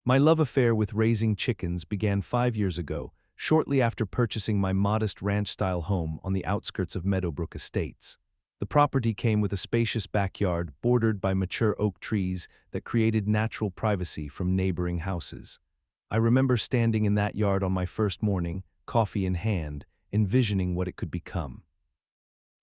My love affair with raising chickens began 5 years ago, shortly after purchasing my modest ranch-style home on the outskirts of Meadowbrook Estates. The property came with a spacious backyard bordered by mature oak trees that created natural privacy from neighboring houses. I remember standing in that yard on my first morning, coffee in hand, envisioning what it could become.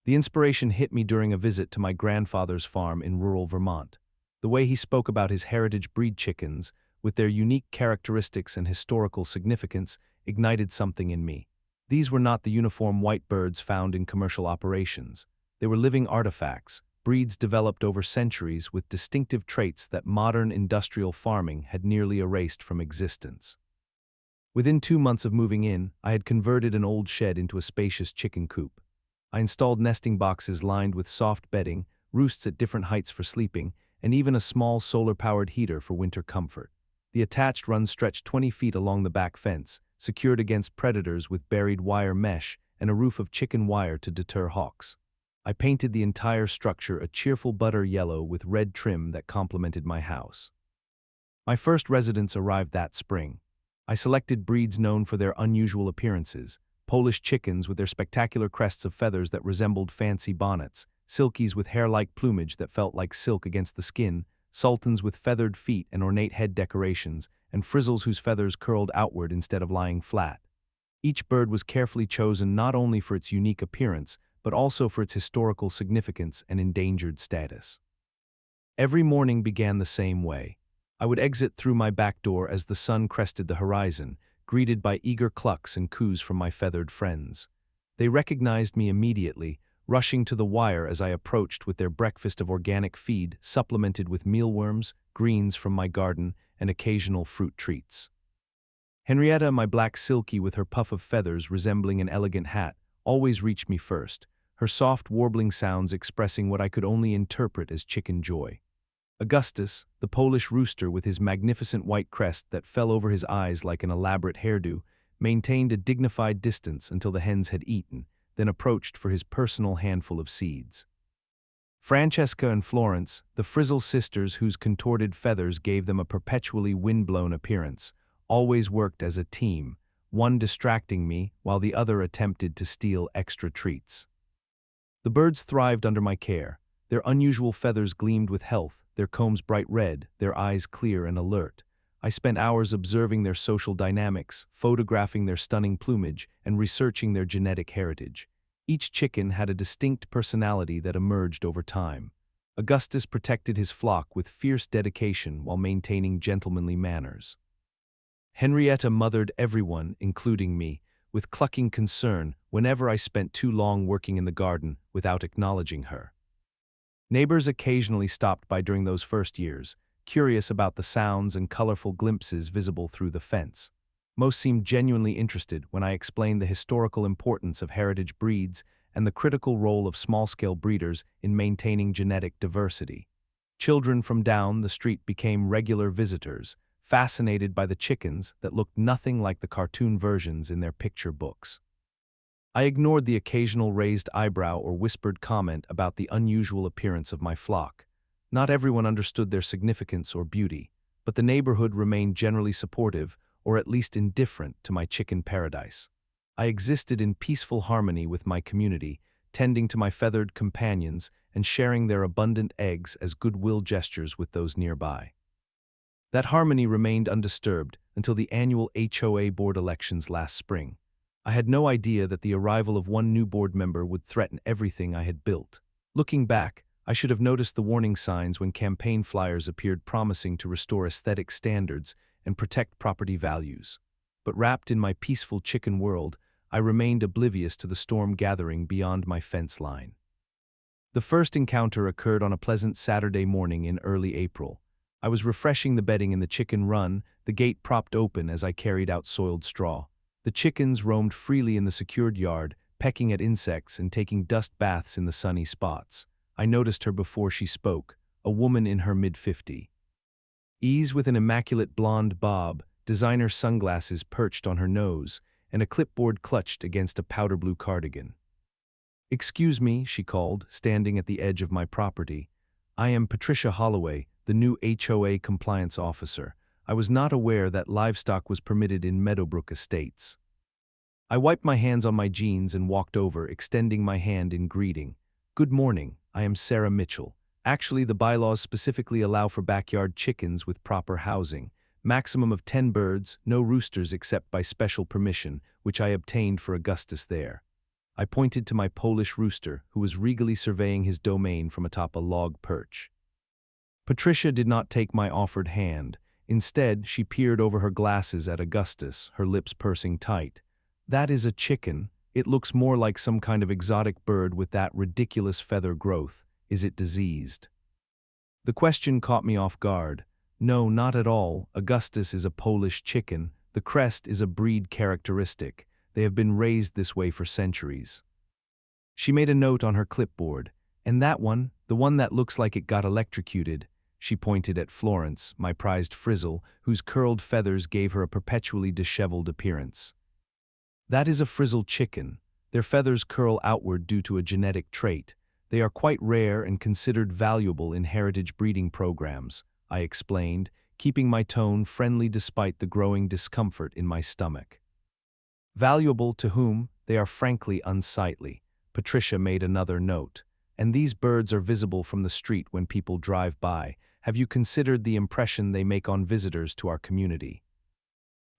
The inspiration hit me during a visit to my grandfather's farm in rural Vermont. The way he spoke about his heritage breed chickens, with their unique characteristics and historical significance, ignited something in me. These were not the uniform white birds found in commercial operations. They were living artifacts, breeds developed over centuries with distinctive traits that modern industrial farming had nearly erased from existence. Within 2 months of moving in, I had converted an old shed into a spacious chicken coop. I installed nesting boxes lined with soft bedding, roosts at different heights for sleeping, and even a small solar-powered heater for winter comfort. The attached run stretched 20 feet along the back fence, secured against predators with buried wire mesh and a roof of chicken wire to deter hawks. I painted the entire structure a cheerful butter yellow with red trim that complemented my house. My first residents arrived that spring. I selected breeds known for their unusual appearances: Polish chickens with their spectacular crests of feathers that resembled fancy bonnets, silkies with hair-like plumage that felt like silk against the skin, sultans with feathered feet and ornate head decorations, and frizzles whose feathers curled outward instead of lying flat. Each bird was carefully chosen not only for its unique appearance, but also for its historical significance and endangered status. Every morning began the same way. I would exit through my back door as the sun crested the horizon, greeted by eager clucks and coos from my feathered friends. They recognized me immediately, rushing to the wire as I approached with their breakfast of organic feed supplemented with mealworms, greens from my garden, and occasional fruit treats. Henrietta, my black silkie with her puff of feathers resembling an elegant hat, always reached me first, her soft warbling sounds expressing what I could only interpret as chicken joy. Augustus, the Polish rooster with his magnificent white crest that fell over his eyes like an elaborate hairdo, maintained a dignified distance until the hens had eaten, then approached for his personal handful of seeds. Francesca and Florence, the Frizzle sisters whose contorted feathers gave them a perpetually wind-blown appearance, always worked as a team, one distracting me while the other attempted to steal extra treats. The birds thrived under my care. Their unusual feathers gleamed with health, their combs bright red, their eyes clear and alert. I spent hours observing their social dynamics, photographing their stunning plumage, and researching their genetic heritage. Each chicken had a distinct personality that emerged over time. Augustus protected his flock with fierce dedication while maintaining gentlemanly manners. Henrietta mothered everyone, including me, with clucking concern whenever I spent too long working in the garden without acknowledging her. Neighbors occasionally stopped by during those first years, curious about the sounds and colorful glimpses visible through the fence. Most seemed genuinely interested when I explained the historical importance of heritage breeds and the critical role of small-scale breeders in maintaining genetic diversity. Children from down the street became regular visitors, fascinated by the chickens that looked nothing like the cartoon versions in their picture books. I ignored the occasional raised eyebrow or whispered comment about the unusual appearance of my flock. Not everyone understood their significance or beauty, but the neighborhood remained generally supportive, or at least indifferent, to my chicken paradise. I existed in peaceful harmony with my community, tending to my feathered companions and sharing their abundant eggs as goodwill gestures with those nearby. That harmony remained undisturbed until the annual HOA board elections last spring. I had no idea that the arrival of one new board member would threaten everything I had built. Looking back, I should have noticed the warning signs when campaign flyers appeared promising to restore aesthetic standards and protect property values. But wrapped in my peaceful chicken world, I remained oblivious to the storm gathering beyond my fence line. The first encounter occurred on a pleasant Saturday morning in early April. I was refreshing the bedding in the chicken run, the gate propped open as I carried out soiled straw. The chickens roamed freely in the secured yard, pecking at insects and taking dust baths in the sunny spots. I noticed her before she spoke, a woman in her mid-50s. With an immaculate blonde bob, designer sunglasses perched on her nose, and a clipboard clutched against a powder blue cardigan. "Excuse me," she called, standing at the edge of my property. "I am Patricia Holloway, the new HOA compliance officer. I was not aware that livestock was permitted in Meadowbrook Estates. I wiped my hands on my jeans and walked over, extending my hand in greeting. Good morning, I am Sarah Mitchell. Actually, the bylaws specifically allow for backyard chickens with proper housing. Maximum of 10 birds, no roosters except by special permission, which I obtained for Augustus there. I pointed to my Polish rooster, who was regally surveying his domain from atop a log perch. Patricia did not take my offered hand. Instead, she peered over her glasses at Augustus, her lips pursing tight. That is a chicken. It looks more like some kind of exotic bird with that ridiculous feather growth. Is it diseased? The question caught me off guard. No, not at all. Augustus is a Polish chicken. The crest is a breed characteristic. They have been raised this way for centuries. She made a note on her clipboard. And that one, the one that looks like it got electrocuted. She pointed at Florence, my prized frizzle, whose curled feathers gave her a perpetually disheveled appearance. That is a frizzled chicken. Their feathers curl outward due to a genetic trait. They are quite rare and considered valuable in heritage breeding programs, I explained, keeping my tone friendly despite the growing discomfort in my stomach. Valuable to whom? They are frankly unsightly. Patricia made another note. And these birds are visible from the street when people drive by. Have you considered the impression they make on visitors to our community?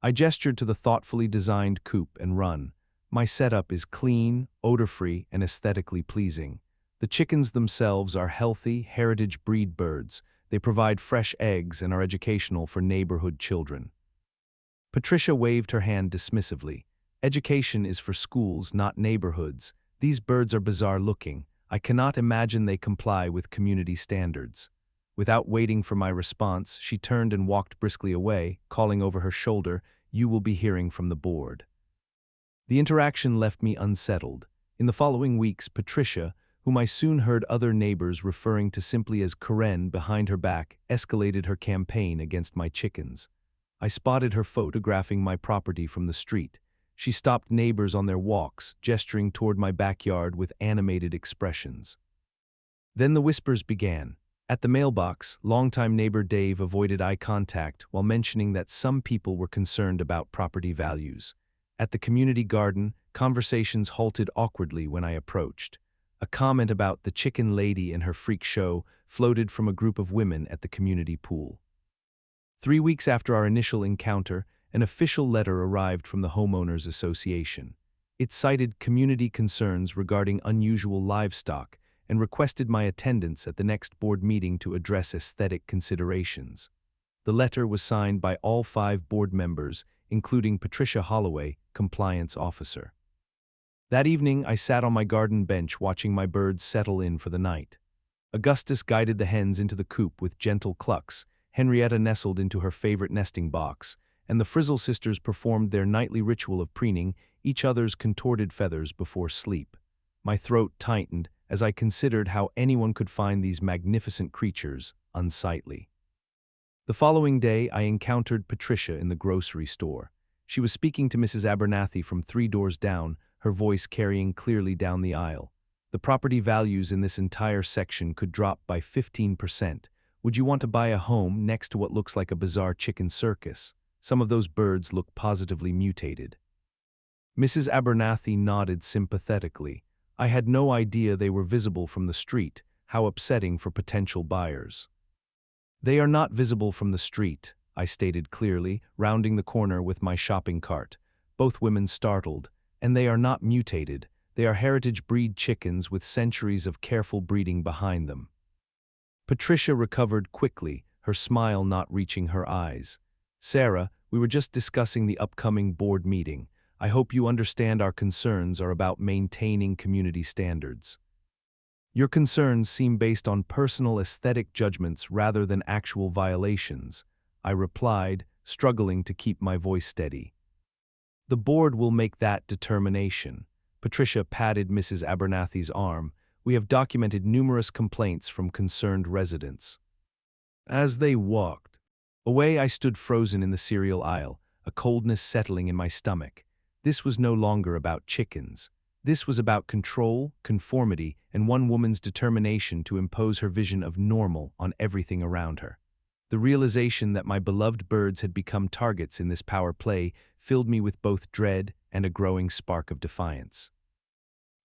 I gestured to the thoughtfully designed coop and run. My setup is clean, odor-free, and aesthetically pleasing. The chickens themselves are healthy, heritage breed birds. They provide fresh eggs and are educational for neighborhood children. Patricia waved her hand dismissively. Education is for schools, not neighborhoods. These birds are bizarre looking. I cannot imagine they comply with community standards. Without waiting for my response, she turned and walked briskly away, calling over her shoulder, "You will be hearing from the board." The interaction left me unsettled. In the following weeks, Patricia, whom I soon heard other neighbors referring to simply as Karen behind her back, escalated her campaign against my chickens. I spotted her photographing my property from the street. She stopped neighbors on their walks, gesturing toward my backyard with animated expressions. Then the whispers began. At the mailbox, longtime neighbor Dave avoided eye contact while mentioning that some people were concerned about property values. At the community garden, conversations halted awkwardly when I approached. A comment about the chicken lady and her freak show floated from a group of women at the community pool. 3 weeks after our initial encounter, an official letter arrived from the Homeowners Association. It cited community concerns regarding unusual livestock and requested my attendance at the next board meeting to address aesthetic considerations. The letter was signed by all 5 board members, including Patricia Holloway, compliance officer. That evening, I sat on my garden bench watching my birds settle in for the night. Augustus guided the hens into the coop with gentle clucks, Henrietta nestled into her favorite nesting box, and the Frizzle sisters performed their nightly ritual of preening each other's contorted feathers before sleep. My throat tightened as I considered how anyone could find these magnificent creatures unsightly. The following day, I encountered Patricia in the grocery store. She was speaking to Mrs. Abernathy from 3 doors down, her voice carrying clearly down the aisle. The property values in this entire section could drop by 15%. Would you want to buy a home next to what looks like a bizarre chicken circus? Some of those birds look positively mutated. Mrs. Abernathy nodded sympathetically. I had no idea they were visible from the street. How upsetting for potential buyers. They are not visible from the street, I stated clearly, rounding the corner with my shopping cart. Both women startled. And they are not mutated. They are heritage breed chickens with centuries of careful breeding behind them. Patricia recovered quickly, her smile not reaching her eyes. Sarah, we were just discussing the upcoming board meeting. I hope you understand our concerns are about maintaining community standards. Your concerns seem based on personal aesthetic judgments rather than actual violations, I replied, struggling to keep my voice steady. The board will make that determination. Patricia patted Mrs. Abernathy's arm. We have documented numerous complaints from concerned residents. As they walked away, I stood frozen in the cereal aisle, a coldness settling in my stomach. This was no longer about chickens. This was about control, conformity, and one woman's determination to impose her vision of normal on everything around her. The realization that my beloved birds had become targets in this power play filled me with both dread and a growing spark of defiance.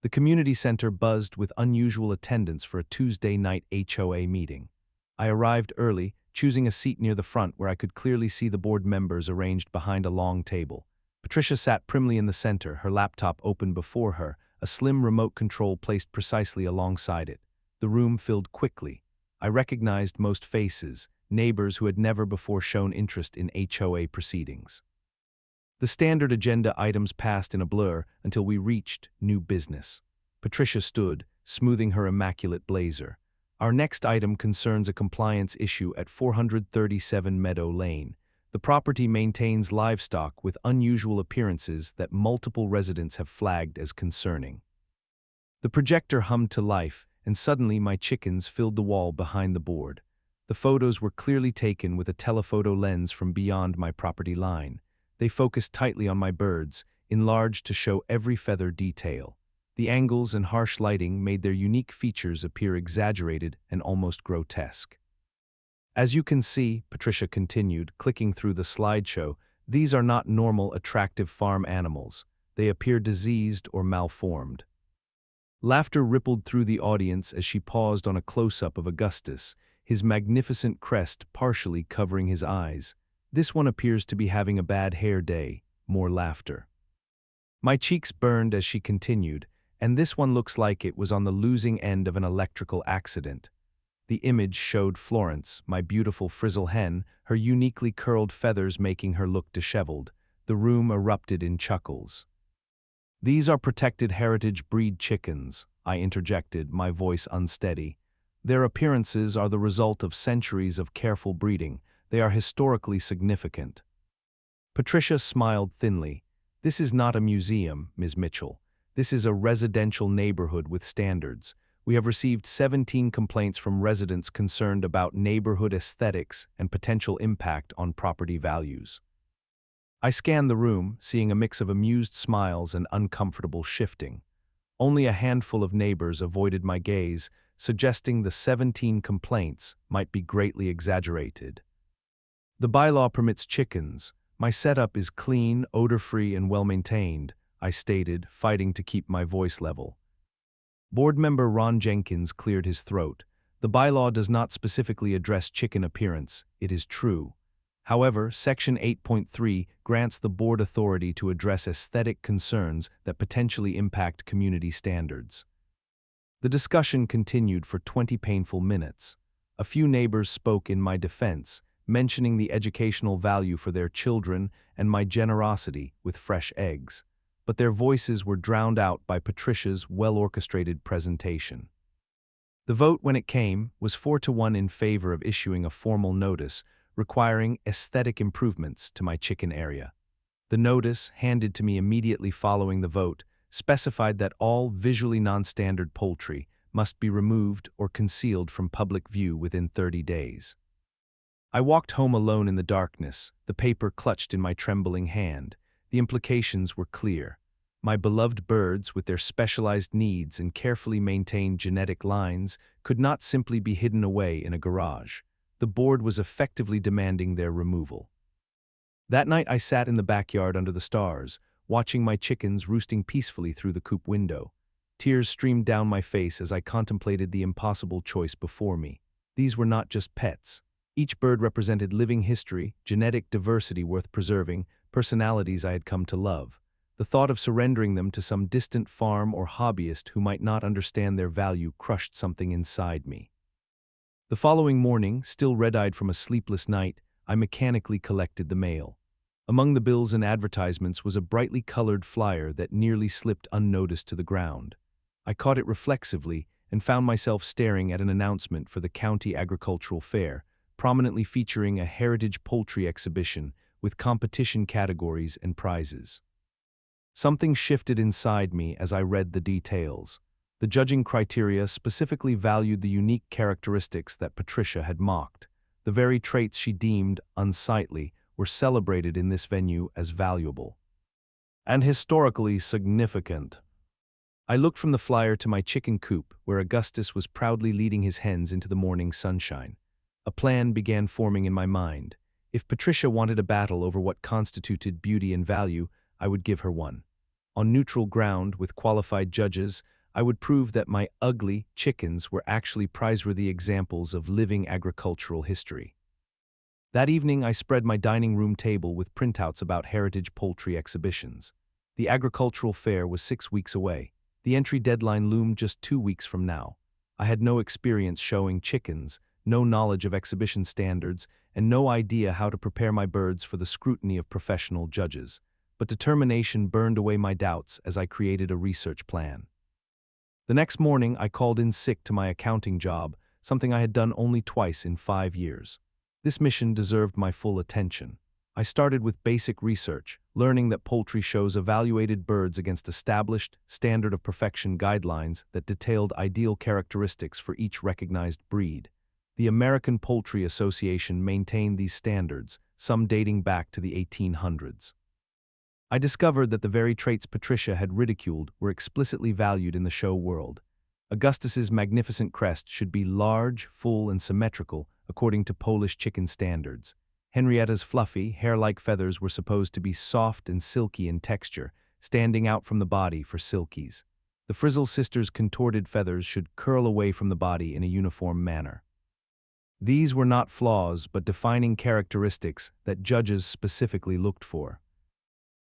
The community center buzzed with unusual attendance for a Tuesday night HOA meeting. I arrived early, choosing a seat near the front where I could clearly see the board members arranged behind a long table. Patricia sat primly in the center, her laptop open before her, a slim remote control placed precisely alongside it. The room filled quickly. I recognized most faces, neighbors who had never before shown interest in HOA proceedings. The standard agenda items passed in a blur until we reached new business. Patricia stood, smoothing her immaculate blazer. Our next item concerns a compliance issue at 437 Meadow Lane. The property maintains livestock with unusual appearances that multiple residents have flagged as concerning. The projector hummed to life, and suddenly my chickens filled the wall behind the board. The photos were clearly taken with a telephoto lens from beyond my property line. They focused tightly on my birds, enlarged to show every feather detail. The angles and harsh lighting made their unique features appear exaggerated and almost grotesque. As you can see, Patricia continued, clicking through the slideshow, these are not normal, attractive farm animals. They appear diseased or malformed. Laughter rippled through the audience as she paused on a close-up of Augustus, his magnificent crest partially covering his eyes. This one appears to be having a bad hair day. More laughter. My cheeks burned as she continued, and this one looks like it was on the losing end of an electrical accident. The image showed Florence, my beautiful frizzle hen, her uniquely curled feathers making her look disheveled. The room erupted in chuckles. These are protected heritage breed chickens, I interjected, my voice unsteady. Their appearances are the result of centuries of careful breeding. They are historically significant. Patricia smiled thinly. This is not a museum, Ms. Mitchell. This is a residential neighborhood with standards. We have received 17 complaints from residents concerned about neighborhood aesthetics and potential impact on property values. I scanned the room, seeing a mix of amused smiles and uncomfortable shifting. Only a handful of neighbors avoided my gaze, suggesting the 17 complaints might be greatly exaggerated. The bylaw permits chickens. My setup is clean, odor-free, and well-maintained, I stated, fighting to keep my voice level. Board member Ron Jenkins cleared his throat. The bylaw does not specifically address chicken appearance, it is true. However, Section 8.3 grants the board authority to address aesthetic concerns that potentially impact community standards. The discussion continued for 20 painful minutes. A few neighbors spoke in my defense, mentioning the educational value for their children and my generosity with fresh eggs. But their voices were drowned out by Patricia's well-orchestrated presentation. The vote, when it came, was 4-1 in favor of issuing a formal notice requiring aesthetic improvements to my chicken area. The notice, handed to me immediately following the vote, specified that all visually non-standard poultry must be removed or concealed from public view within 30 days. I walked home alone in the darkness, the paper clutched in my trembling hand. The implications were clear. My beloved birds, with their specialized needs and carefully maintained genetic lines, could not simply be hidden away in a garage. The board was effectively demanding their removal. That night I sat in the backyard under the stars, watching my chickens roosting peacefully through the coop window. Tears streamed down my face as I contemplated the impossible choice before me. These were not just pets. Each bird represented living history, genetic diversity worth preserving, personalities I had come to love. The thought of surrendering them to some distant farm or hobbyist who might not understand their value crushed something inside me. The following morning, still red-eyed from a sleepless night, I mechanically collected the mail. Among the bills and advertisements was a brightly colored flyer that nearly slipped unnoticed to the ground. I caught it reflexively and found myself staring at an announcement for the county agricultural fair, prominently featuring a heritage poultry exhibition with competition categories and prizes. Something shifted inside me as I read the details. The judging criteria specifically valued the unique characteristics that Patricia had mocked. The very traits she deemed unsightly were celebrated in this venue as valuable and historically significant. I looked from the flyer to my chicken coop, where Augustus was proudly leading his hens into the morning sunshine. A plan began forming in my mind. If Patricia wanted a battle over what constituted beauty and value, I would give her one. On neutral ground, with qualified judges, I would prove that my ugly chickens were actually prizeworthy examples of living agricultural history. That evening, I spread my dining room table with printouts about heritage poultry exhibitions. The agricultural fair was 6 weeks away. The entry deadline loomed just 2 weeks from now. I had no experience showing chickens, no knowledge of exhibition standards, and no idea how to prepare my birds for the scrutiny of professional judges. But determination burned away my doubts as I created a research plan. The next morning, I called in sick to my accounting job, something I had done only twice in 5 years. This mission deserved my full attention. I started with basic research, learning that poultry shows evaluated birds against established, standard of perfection guidelines that detailed ideal characteristics for each recognized breed. The American Poultry Association maintained these standards, some dating back to the 1800s. I discovered that the very traits Patricia had ridiculed were explicitly valued in the show world. Augustus's magnificent crest should be large, full, and symmetrical, according to Polish chicken standards. Henrietta's fluffy, hair-like feathers were supposed to be soft and silky in texture, standing out from the body for silkies. The Frizzle sisters' contorted feathers should curl away from the body in a uniform manner. These were not flaws, but defining characteristics that judges specifically looked for.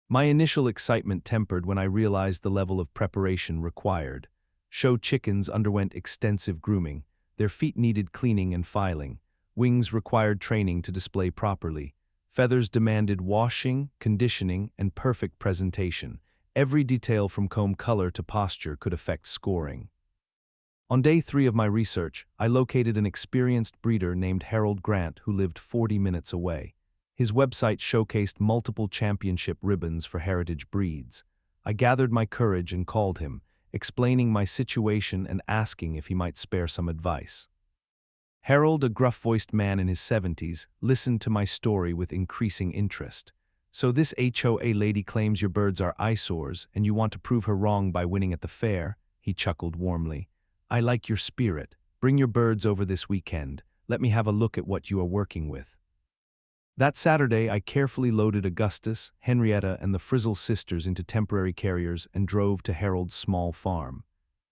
My initial excitement tempered when I realized the level of preparation required. Show chickens underwent extensive grooming. Their feet needed cleaning and filing. Wings required training to display properly. Feathers demanded washing, conditioning, and perfect presentation. Every detail from comb color to posture could affect scoring. On day 3 of my research, I located an experienced breeder named Harold Grant who lived 40 minutes away. His website showcased multiple championship ribbons for heritage breeds. I gathered my courage and called him, explaining my situation and asking if he might spare some advice. Harold, a gruff-voiced man in his 70s, listened to my story with increasing interest. "So this HOA lady claims your birds are eyesores and you want to prove her wrong by winning at the fair?" He chuckled warmly. "I like your spirit. Bring your birds over this weekend. Let me have a look at what you are working with." That Saturday, I carefully loaded Augustus, Henrietta, and the Frizzle sisters into temporary carriers and drove to Harold's small farm.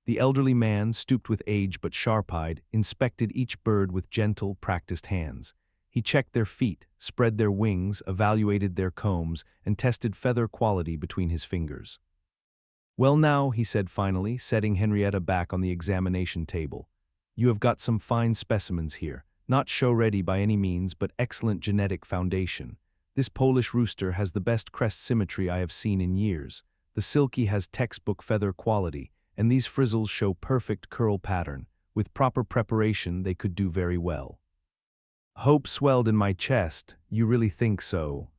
The elderly man, stooped with age but sharp-eyed, inspected each bird with gentle, practiced hands. He checked their feet, spread their wings, evaluated their combs, and tested feather quality between his fingers. "Well now," he said finally, setting Henrietta back on the examination table, "you have got some fine specimens here. Not show-ready by any means, but excellent genetic foundation. This Polish rooster has the best crest symmetry I have seen in years. The silky has textbook feather quality, and these frizzles show perfect curl pattern. With proper preparation, they could do very well." Hope swelled in my chest. "You really think so?"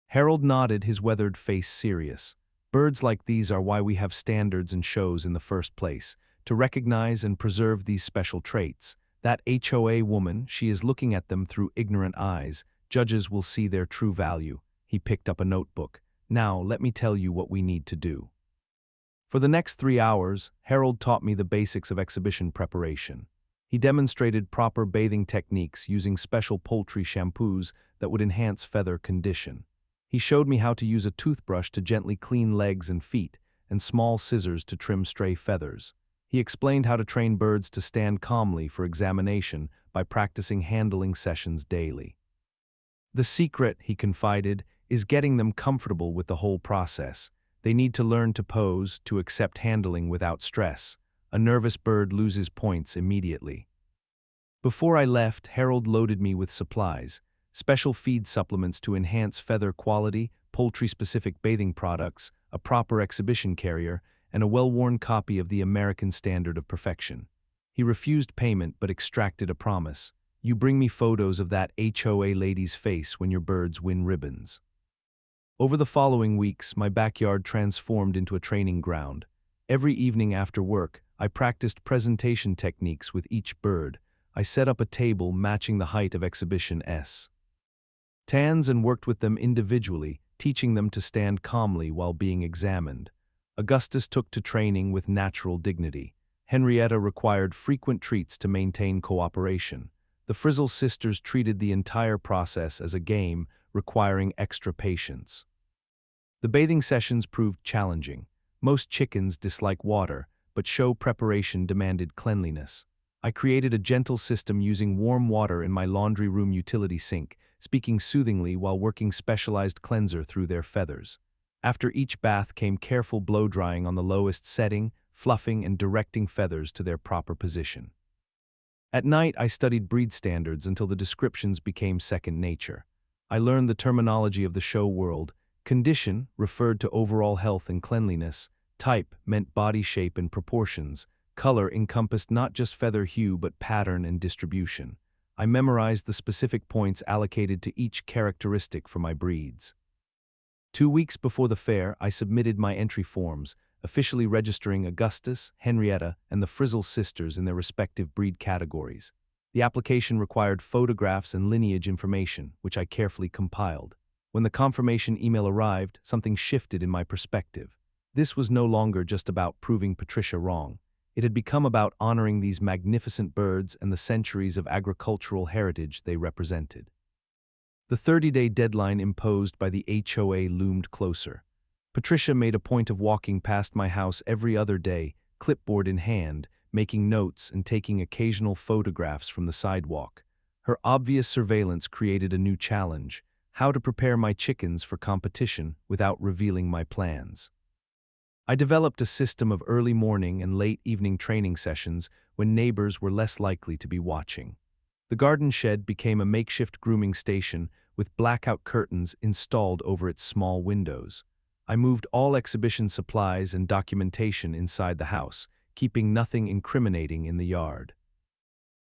Harold nodded, his weathered face serious. "Birds like these are why we have standards and shows in the first place, to recognize and preserve these special traits. That HOA woman, she is looking at them through ignorant eyes. Judges will see their true value." He picked up a notebook. "Now, let me tell you what we need to do." For the next 3 hours, Harold taught me the basics of exhibition preparation. He demonstrated proper bathing techniques using special poultry shampoos that would enhance feather condition. He showed me how to use a toothbrush to gently clean legs and feet, and small scissors to trim stray feathers. He explained how to train birds to stand calmly for examination by practicing handling sessions daily. "The secret," he confided, "is getting them comfortable with the whole process. They need to learn to pose, to accept handling without stress. A nervous bird loses points immediately." Before I left, Harold loaded me with supplies: special feed supplements to enhance feather quality, poultry-specific bathing products, a proper exhibition carrier, and a well-worn copy of the American Standard of Perfection. He refused payment but extracted a promise: "You bring me photos of that HOA lady's face when your birds win ribbons." Over the following weeks, my backyard transformed into a training ground. Every evening after work, I practiced presentation techniques with each bird. I set up a table matching the height of Exhibition S. Tans and worked with them individually, teaching them to stand calmly while being examined. Augustus took to training with natural dignity. Henrietta required frequent treats to maintain cooperation. The Frizzle sisters treated the entire process as a game, requiring extra patience. The bathing sessions proved challenging. Most chickens dislike water, but show preparation demanded cleanliness. I created a gentle system using warm water in my laundry room utility sink, speaking soothingly while working specialized cleanser through their feathers. After each bath came careful blow-drying on the lowest setting, fluffing and directing feathers to their proper position. At night, I studied breed standards until the descriptions became second nature. I learned the terminology of the show world. Condition referred to overall health and cleanliness. Type meant body shape and proportions. Color encompassed not just feather hue but pattern and distribution. I memorized the specific points allocated to each characteristic for my breeds. 2 weeks before the fair, I submitted my entry forms, officially registering Augustus, Henrietta, and the Frizzle sisters in their respective breed categories. The application required photographs and lineage information, which I carefully compiled. When the confirmation email arrived, something shifted in my perspective. This was no longer just about proving Patricia wrong. It had become about honoring these magnificent birds and the centuries of agricultural heritage they represented. The 30-day deadline imposed by the HOA loomed closer. Patricia made a point of walking past my house every other day, clipboard in hand, making notes and taking occasional photographs from the sidewalk. Her obvious surveillance created a new challenge: how to prepare my chickens for competition without revealing my plans. I developed a system of early morning and late evening training sessions when neighbors were less likely to be watching. The garden shed became a makeshift grooming station with blackout curtains installed over its small windows. I moved all exhibition supplies and documentation inside the house, keeping nothing incriminating in the yard.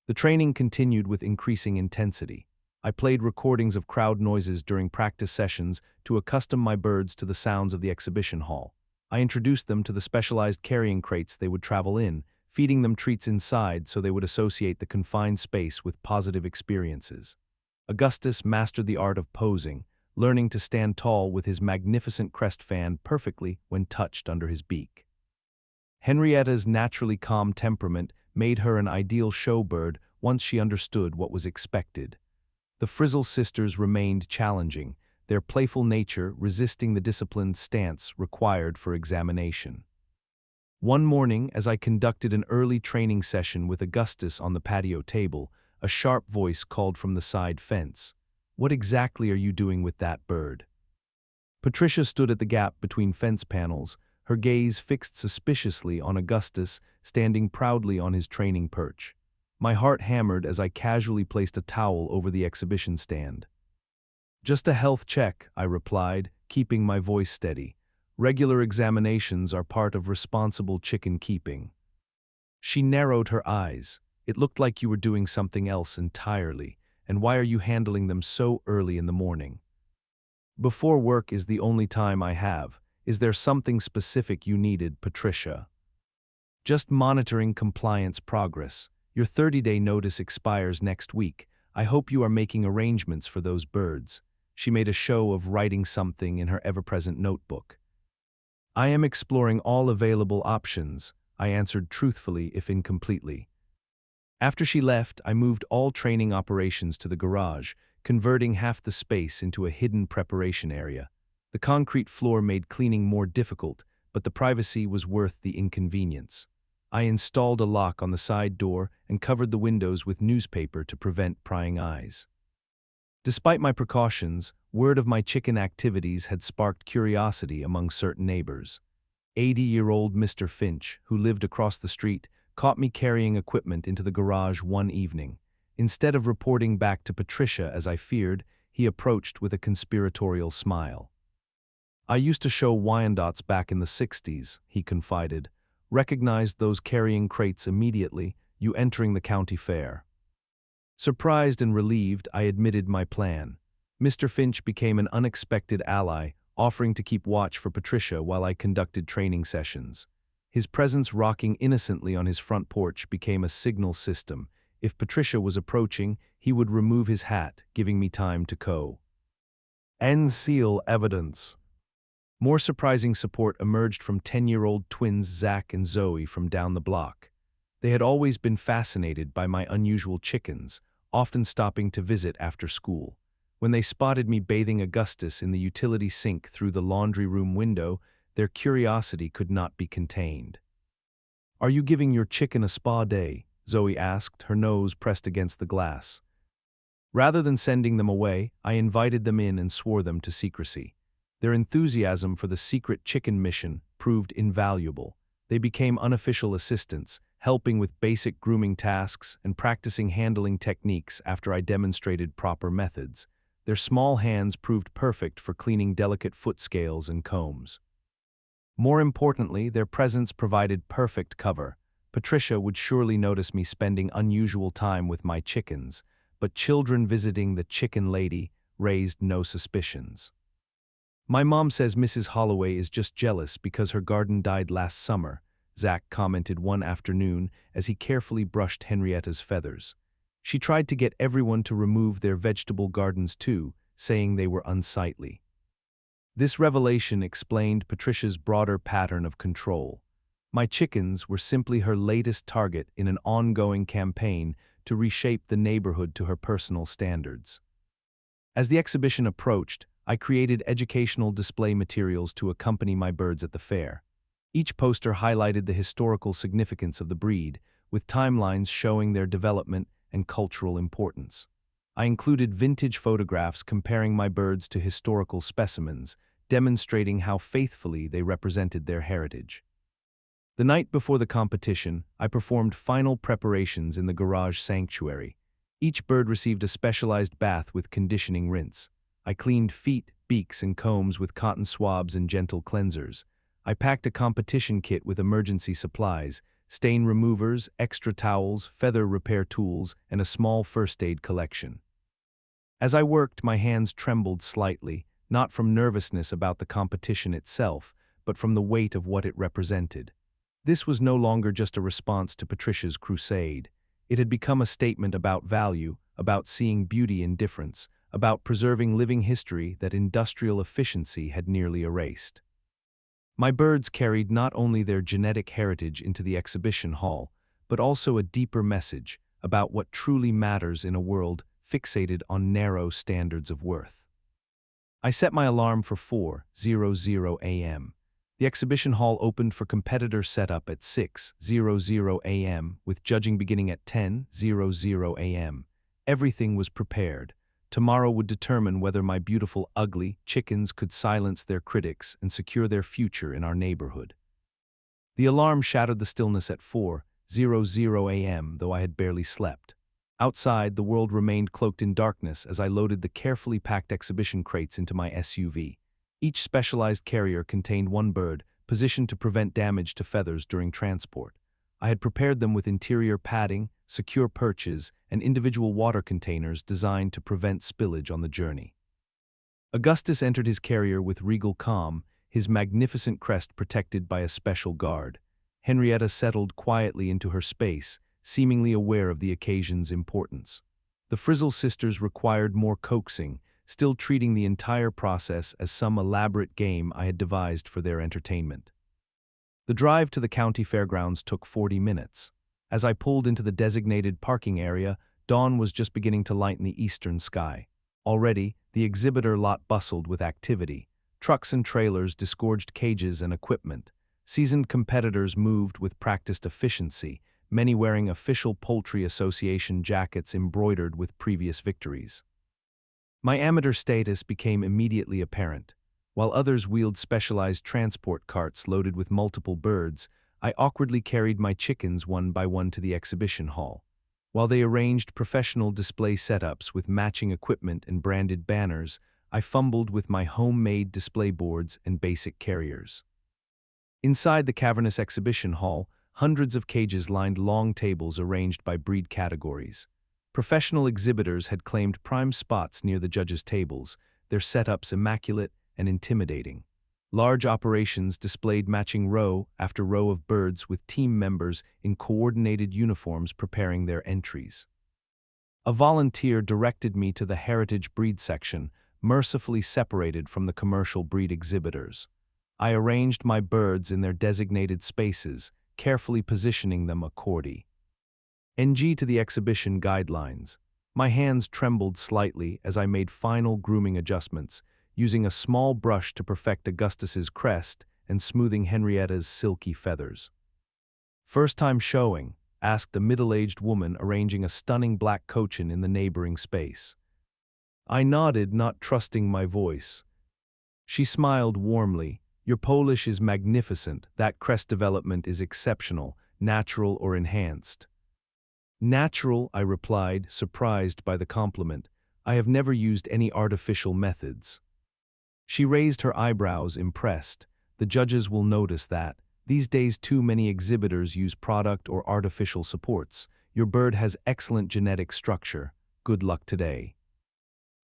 The training continued with increasing intensity. I played recordings of crowd noises during practice sessions to accustom my birds to the sounds of the exhibition hall. I introduced them to the specialized carrying crates they would travel in, feeding them treats inside so they would associate the confined space with positive experiences. Augustus mastered the art of posing, learning to stand tall with his magnificent crest fan perfectly when touched under his beak. Henrietta's naturally calm temperament made her an ideal showbird once she understood what was expected. The Frizzle sisters remained challenging, their playful nature resisting the disciplined stance required for examination. One morning, as I conducted an early training session with Augustus on the patio table, a sharp voice called from the side fence. "What exactly are you doing with that bird?" Patricia stood at the gap between fence panels, her gaze fixed suspiciously on Augustus, standing proudly on his training perch. My heart hammered as I casually placed a towel over the exhibition stand. "Just a health check," I replied, keeping my voice steady. "Regular examinations are part of responsible chicken keeping." She narrowed her eyes. "It looked like you were doing something else entirely. And why are you handling them so early in the morning?" "Before work is the only time I have. Is there something specific you needed, Patricia?" "Just monitoring compliance progress. Your 30-day notice expires next week. I hope you are making arrangements for those birds." She made a show of writing something in her ever-present notebook. "I am exploring all available options," I answered truthfully if incompletely. After she left, I moved all training operations to the garage, converting half the space into a hidden preparation area. The concrete floor made cleaning more difficult, but the privacy was worth the inconvenience. I installed a lock on the side door and covered the windows with newspaper to prevent prying eyes. Despite my precautions, word of my chicken activities had sparked curiosity among certain neighbors. 80-year-old Mr. Finch, who lived across the street, caught me carrying equipment into the garage one evening. Instead of reporting back to Patricia as I feared, he approached with a conspiratorial smile. "I used to show Wyandottes back in the 60s, he confided. "Recognized those carrying crates immediately, you entering the county fair." Surprised and relieved, I admitted my plan. Mr. Finch became an unexpected ally, offering to keep watch for Patricia while I conducted training sessions. His presence rocking innocently on his front porch became a signal system. If Patricia was approaching, he would remove his hat, giving me time to seal evidence. More surprising support emerged from 10-year-old twins Zach and Zoe from down the block. They had always been fascinated by my unusual chickens, often stopping to visit after school. When they spotted me bathing Augustus in the utility sink through the laundry room window, their curiosity could not be contained. "Are you giving your chicken a spa day?" Zoe asked, her nose pressed against the glass. Rather than sending them away, I invited them in and swore them to secrecy. Their enthusiasm for the secret chicken mission proved invaluable. They became unofficial assistants, helping with basic grooming tasks and practicing handling techniques after I demonstrated proper methods. Their small hands proved perfect for cleaning delicate foot scales and combs. More importantly, their presence provided perfect cover. Patricia would surely notice me spending unusual time with my chickens, but children visiting the chicken lady raised no suspicions. "My mom says Mrs. Holloway is just jealous because her garden died last summer," Zach commented one afternoon as he carefully brushed Henrietta's feathers. "She tried to get everyone to remove their vegetable gardens too, saying they were unsightly." This revelation explained Patricia's broader pattern of control. My chickens were simply her latest target in an ongoing campaign to reshape the neighborhood to her personal standards. As the exhibition approached, I created educational display materials to accompany my birds at the fair. Each poster highlighted the historical significance of the breed, with timelines showing their development and cultural importance. I included vintage photographs comparing my birds to historical specimens, demonstrating how faithfully they represented their heritage. The night before the competition, I performed final preparations in the garage sanctuary. Each bird received a specialized bath with conditioning rinse. I cleaned feet, beaks, and combs with cotton swabs and gentle cleansers. I packed a competition kit with emergency supplies, stain removers, extra towels, feather repair tools, and a small first aid collection. As I worked, my hands trembled slightly, not from nervousness about the competition itself, but from the weight of what it represented. This was no longer just a response to Patricia's crusade. It had become a statement about value, about seeing beauty in difference, about preserving living history that industrial efficiency had nearly erased. My birds carried not only their genetic heritage into the exhibition hall, but also a deeper message about what truly matters in a world fixated on narrow standards of worth. I set my alarm for 4:00 a.m. The exhibition hall opened for competitor setup at 6:00 a.m., with judging beginning at 10:00 a.m. Everything was prepared. Tomorrow would determine whether my beautiful, ugly chickens could silence their critics and secure their future in our neighborhood. The alarm shattered the stillness at 4:00 a.m., though I had barely slept. Outside, the world remained cloaked in darkness as I loaded the carefully packed exhibition crates into my SUV. Each specialized carrier contained one bird, positioned to prevent damage to feathers during transport. I had prepared them with interior padding, secure perches, and individual water containers designed to prevent spillage on the journey. Augustus entered his carrier with regal calm, his magnificent crest protected by a special guard. Henrietta settled quietly into her space, seemingly aware of the occasion's importance. The Frizzle sisters required more coaxing, still treating the entire process as some elaborate game I had devised for their entertainment. The drive to the county fairgrounds took 40 minutes. As I pulled into the designated parking area, dawn was just beginning to lighten the eastern sky. Already, the exhibitor lot bustled with activity. Trucks and trailers disgorged cages and equipment. Seasoned competitors moved with practiced efficiency, many wearing official Poultry Association jackets embroidered with previous victories. My amateur status became immediately apparent. While others wheeled specialized transport carts loaded with multiple birds, I awkwardly carried my chickens one by one to the exhibition hall. While they arranged professional display setups with matching equipment and branded banners, I fumbled with my homemade display boards and basic carriers. Inside the cavernous exhibition hall, hundreds of cages lined long tables arranged by breed categories. Professional exhibitors had claimed prime spots near the judges' tables, their setups immaculate and intimidating. Large operations displayed matching row after row of birds with team members in coordinated uniforms preparing their entries. A volunteer directed me to the heritage breed section, mercifully separated from the commercial breed exhibitors. I arranged my birds in their designated spaces, carefully positioning them according to the exhibition guidelines. My hands trembled slightly as I made final grooming adjustments, using a small brush to perfect Augustus's crest and smoothing Henrietta's silky feathers. "First time showing?" asked a middle-aged woman arranging a stunning black cochin in the neighboring space. I nodded, not trusting my voice. She smiled warmly. "Your Polish is magnificent. That crest development is exceptional, natural or enhanced." "Natural," I replied, surprised by the compliment. "I have never used any artificial methods." She raised her eyebrows, impressed. "The judges will notice that. These days too many exhibitors use product or artificial supports. Your bird has excellent genetic structure. Good luck today."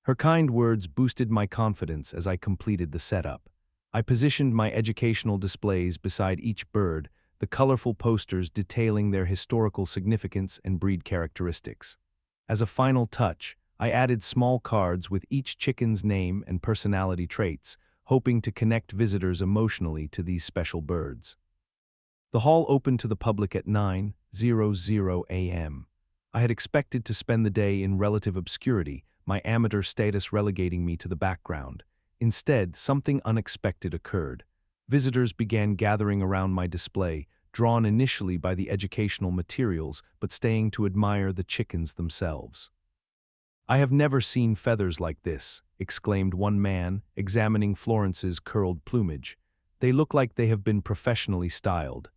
Her kind words boosted my confidence as I completed the setup. I positioned my educational displays beside each bird, the colorful posters detailing their historical significance and breed characteristics. As a final touch, I added small cards with each chicken's name and personality traits, hoping to connect visitors emotionally to these special birds. The hall opened to the public at 9:00 a.m. I had expected to spend the day in relative obscurity, my amateur status relegating me to the background. Instead, something unexpected occurred. Visitors began gathering around my display, drawn initially by the educational materials but staying to admire the chickens themselves. "I have never seen feathers like this," exclaimed one man, examining Florence's curled plumage. "They look like they have been professionally styled."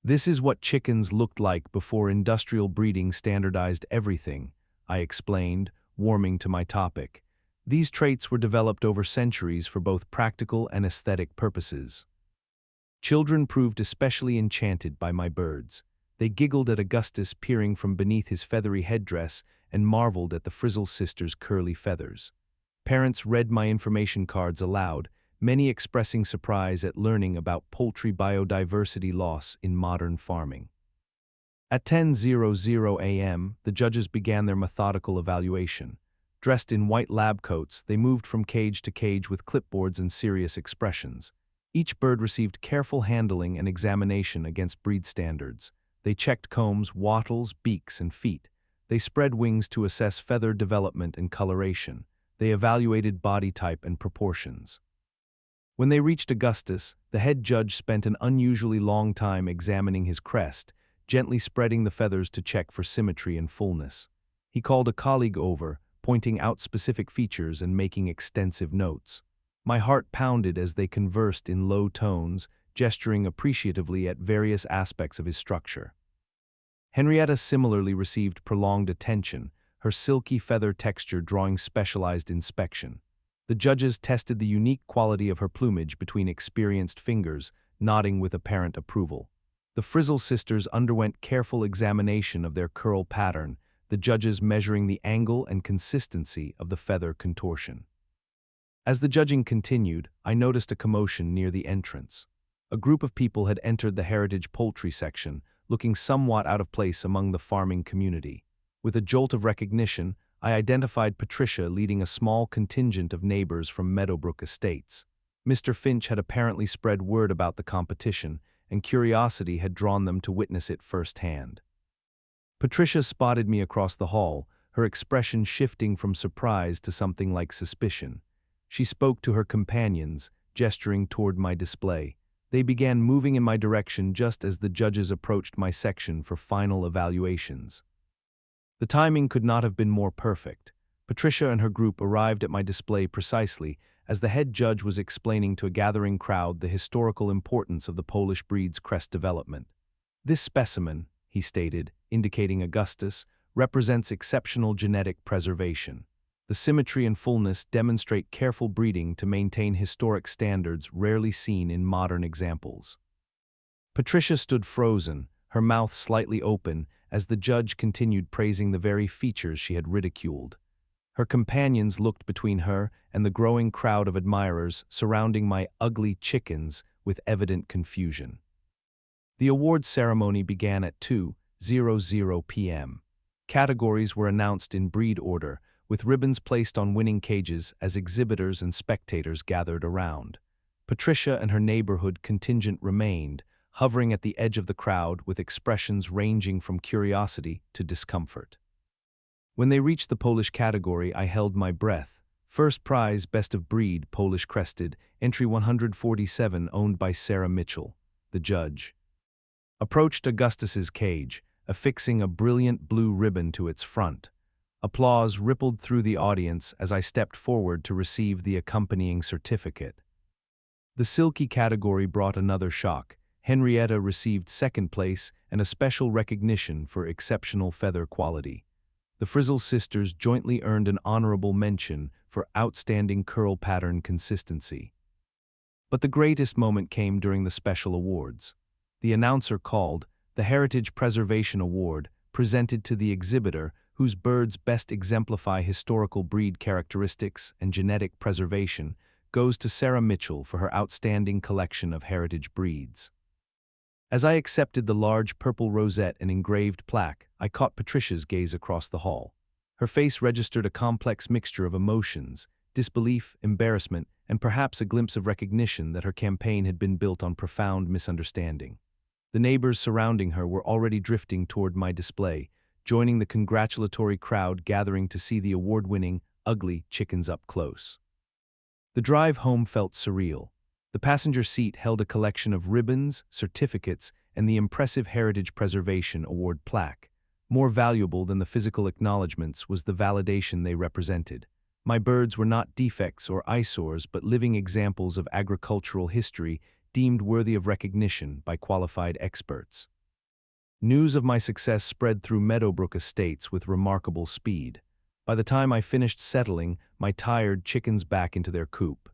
"This is what chickens looked like before industrial breeding standardized everything," I explained, warming to my topic. "These traits were developed over centuries for both practical and aesthetic purposes." Children proved especially enchanted by my birds. They giggled at Augustus peering from beneath his feathery headdress and marveled at the Frizzle sisters' curly feathers. Parents read my information cards aloud, many expressing surprise at learning about poultry biodiversity loss in modern farming. At 10:00 a.m., the judges began their methodical evaluation. Dressed in white lab coats, they moved from cage to cage with clipboards and serious expressions. Each bird received careful handling and examination against breed standards. They checked combs, wattles, beaks, and feet. They spread wings to assess feather development and coloration. They evaluated body type and proportions. When they reached Augustus, the head judge spent an unusually long time examining his crest, gently spreading the feathers to check for symmetry and fullness. He called a colleague over, pointing out specific features and making extensive notes. My heart pounded as they conversed in low tones, gesturing appreciatively at various aspects of his structure. Henrietta similarly received prolonged attention, her silky feather texture drawing specialized inspection. The judges tested the unique quality of her plumage between experienced fingers, nodding with apparent approval. The Frizzle sisters underwent careful examination of their curl pattern, the judges measuring the angle and consistency of the feather contortion. As the judging continued, I noticed a commotion near the entrance. A group of people had entered the heritage poultry section, looking somewhat out of place among the farming community. With a jolt of recognition, I identified Patricia leading a small contingent of neighbors from Meadowbrook Estates. Mr. Finch had apparently spread word about the competition, and curiosity had drawn them to witness it firsthand. Patricia spotted me across the hall, her expression shifting from surprise to something like suspicion. She spoke to her companions, gesturing toward my display. They began moving in my direction just as the judges approached my section for final evaluations. The timing could not have been more perfect. Patricia and her group arrived at my display precisely as the head judge was explaining to a gathering crowd the historical importance of the Polish breed's crest development. "This specimen," he stated, indicating Augustus, "represents exceptional genetic preservation. The symmetry and fullness demonstrate careful breeding to maintain historic standards rarely seen in modern examples." Patricia stood frozen, her mouth slightly open, as the judge continued praising the very features she had ridiculed. Her companions looked between her and the growing crowd of admirers surrounding my ugly chickens with evident confusion. The awards ceremony began at 2:00 p.m. Categories were announced in breed order, with ribbons placed on winning cages as exhibitors and spectators gathered around. Patricia and her neighborhood contingent remained, hovering at the edge of the crowd with expressions ranging from curiosity to discomfort. When they reached the Polish category, I held my breath. First prize, best of breed, Polish crested, entry 147, owned by Sarah Mitchell. The judge approached Augustus's cage, affixing a brilliant blue ribbon to its front. Applause rippled through the audience as I stepped forward to receive the accompanying certificate. The silky category brought another shock. Henrietta received second place and a special recognition for exceptional feather quality. The Frizzle sisters jointly earned an honorable mention for outstanding curl pattern consistency. But the greatest moment came during the special awards. The announcer called the Heritage Preservation Award, presented to the exhibitor whose birds best exemplify historical breed characteristics and genetic preservation, goes to Sarah Mitchell for her outstanding collection of heritage breeds. As I accepted the large purple rosette and engraved plaque, I caught Patricia's gaze across the hall. Her face registered a complex mixture of emotions: disbelief, embarrassment, and perhaps a glimpse of recognition that her campaign had been built on profound misunderstanding. The neighbors surrounding her were already drifting toward my display, joining the congratulatory crowd gathering to see the award-winning, ugly chickens up close. The drive home felt surreal. The passenger seat held a collection of ribbons, certificates, and the impressive Heritage Preservation Award plaque. More valuable than the physical acknowledgments was the validation they represented. My birds were not defects or eyesores, but living examples of agricultural history deemed worthy of recognition by qualified experts. News of my success spread through Meadowbrook Estates with remarkable speed. By the time I finished settling my tired chickens back into their coop,